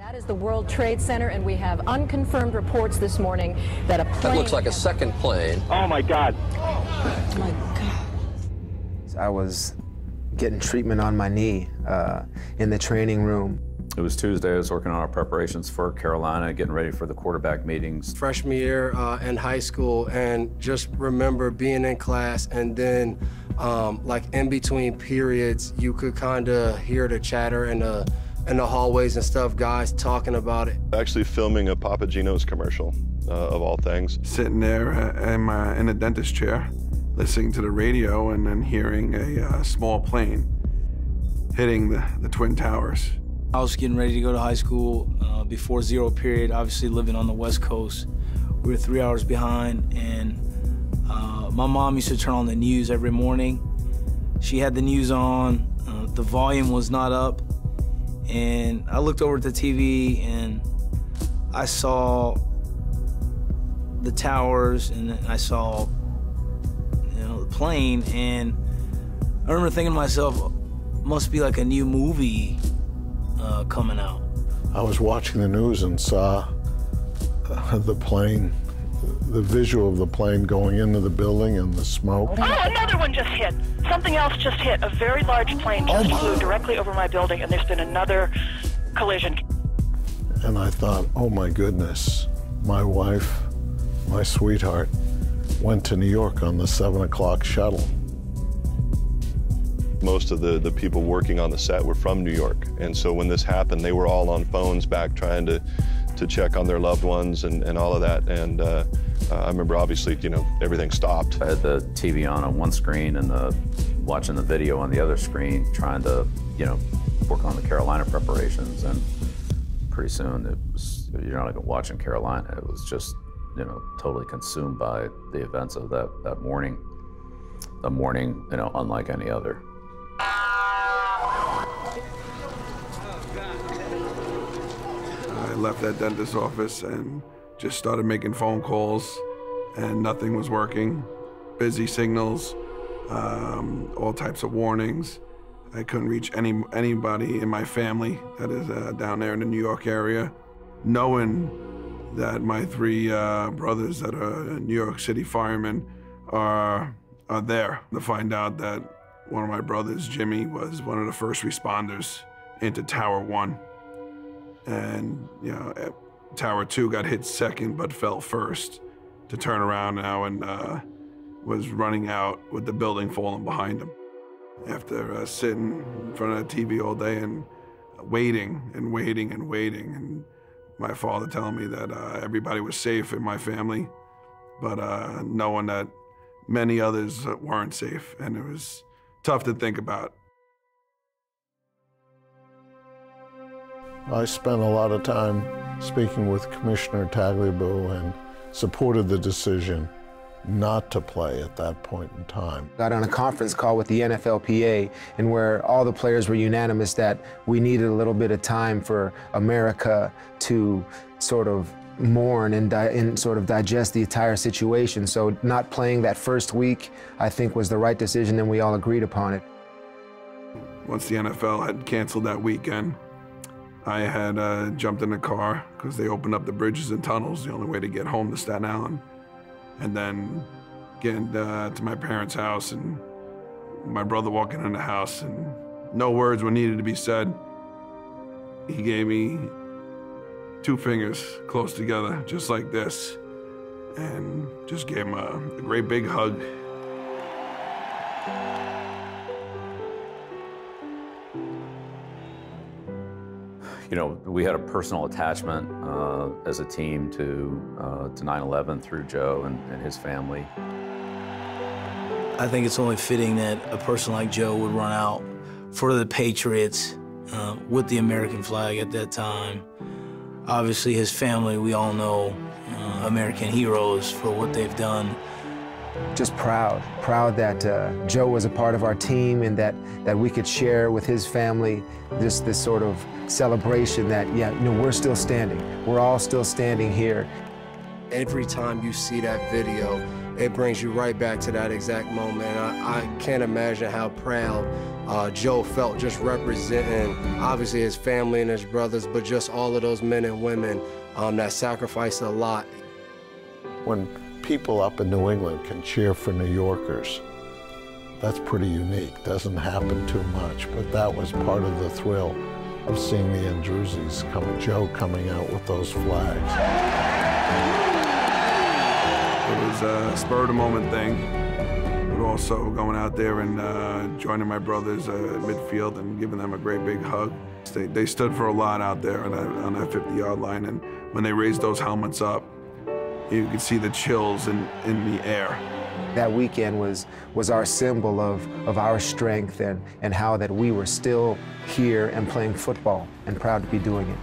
That is the World Trade Center, and we have unconfirmed reports this morning that a plane... That looks like a second plane. Oh, my God. Oh, my God. I was getting treatment on my knee in the training room. It was Tuesday. I was working on our preparations for Carolina, getting ready for the quarterback meetings. Freshman year in high school, and just remember being in class, and then like in between periods, you could kind of hear the chatter in the hallways and stuff, guys talking about it. Actually filming a Papa Gino's commercial, of all things. Sitting there in a dentist chair, listening to the radio, and then hearing a small plane hitting the Twin Towers. I was getting ready to go to high school before zero period, obviously living on the West Coast. We were 3 hours behind, and my mom used to turn on the news every morning. She had the news on, the volume was not up, and I looked over at the TV and I saw the towers, and then I saw the plane, and I remember thinking to myself, must be like a new movie coming out. I was watching the news and saw the plane, the visual of the plane going into the building and the smoke. Oh, another one just hit. Something else just hit. A very large plane just flew directly over my building, and there's been another collision. And I thought, oh my goodness, my wife, my sweetheart, went to New York on the 7 o'clock shuttle. Most of the people working on the set were from New York, and so when this happened, they were all on phones back trying to check on their loved ones and all of that. And I remember, obviously, everything stopped. I had the TV on one screen and watching the video on the other screen, trying to, work on the Carolina preparations. And pretty soon, it was, you're not even watching Carolina. It was just, totally consumed by the events of that morning. A morning, unlike any other. I left that dentist's office and just started making phone calls, and nothing was working. Busy signals, all types of warnings. I couldn't reach anybody in my family that is down there in the New York area. Knowing that my three brothers that are New York City firemen are there, to find out that one of my brothers, Jimmy, was one of the first responders into Tower 1. And, Tower 2 got hit second but fell first, to turn around now and was running out with the building falling behind him. After sitting in front of the TV all day and waiting and waiting and waiting, and my father telling me that everybody was safe in my family, but knowing that many others weren't safe, and it was tough to think about. I spent a lot of time speaking with Commissioner Tagliabue and supported the decision not to play at that point in time. Got on a conference call with the NFLPA, and where all the players were unanimous that we needed a little bit of time for America to sort of mourn and sort of digest the entire situation. So not playing that first week, I think, was the right decision, and we all agreed upon it. Once the NFL had canceled that weekend, I had jumped in the car because they opened up the bridges and tunnels, the only way to get home to Staten Island. And then getting to my parents' house, and my brother walking in the house, and no words were needed to be said. He gave me 2 fingers close together, just like this, and just gave him a great big hug. We had a personal attachment as a team to 9/11 through Joe and his family. I think it's only fitting that a person like Joe would run out for the Patriots with the American flag at that time. Obviously, his family, we all know, American heroes for what they've done. Just proud that Joe was a part of our team, and that we could share with his family this sort of celebration that, we're still standing. We're all still standing here. Every time you see that video, it brings you right back to that exact moment. I can't imagine how proud Joe felt just representing, obviously, his family and his brothers, but just all of those men and women that sacrificed a lot. When people up in New England can cheer for New Yorkers, that's pretty unique. Doesn't happen too much, but that was part of the thrill of seeing the Andruzzis Joe coming out with those flags. It was a spur-of-the-moment thing, but also going out there and joining my brothers at midfield and giving them a great big hug. They stood for a lot out there on that 50-yard line, and when they raised those helmets up, you could see the chills in the air. That weekend was our symbol of our strength and how that we were still here and playing football and proud to be doing it.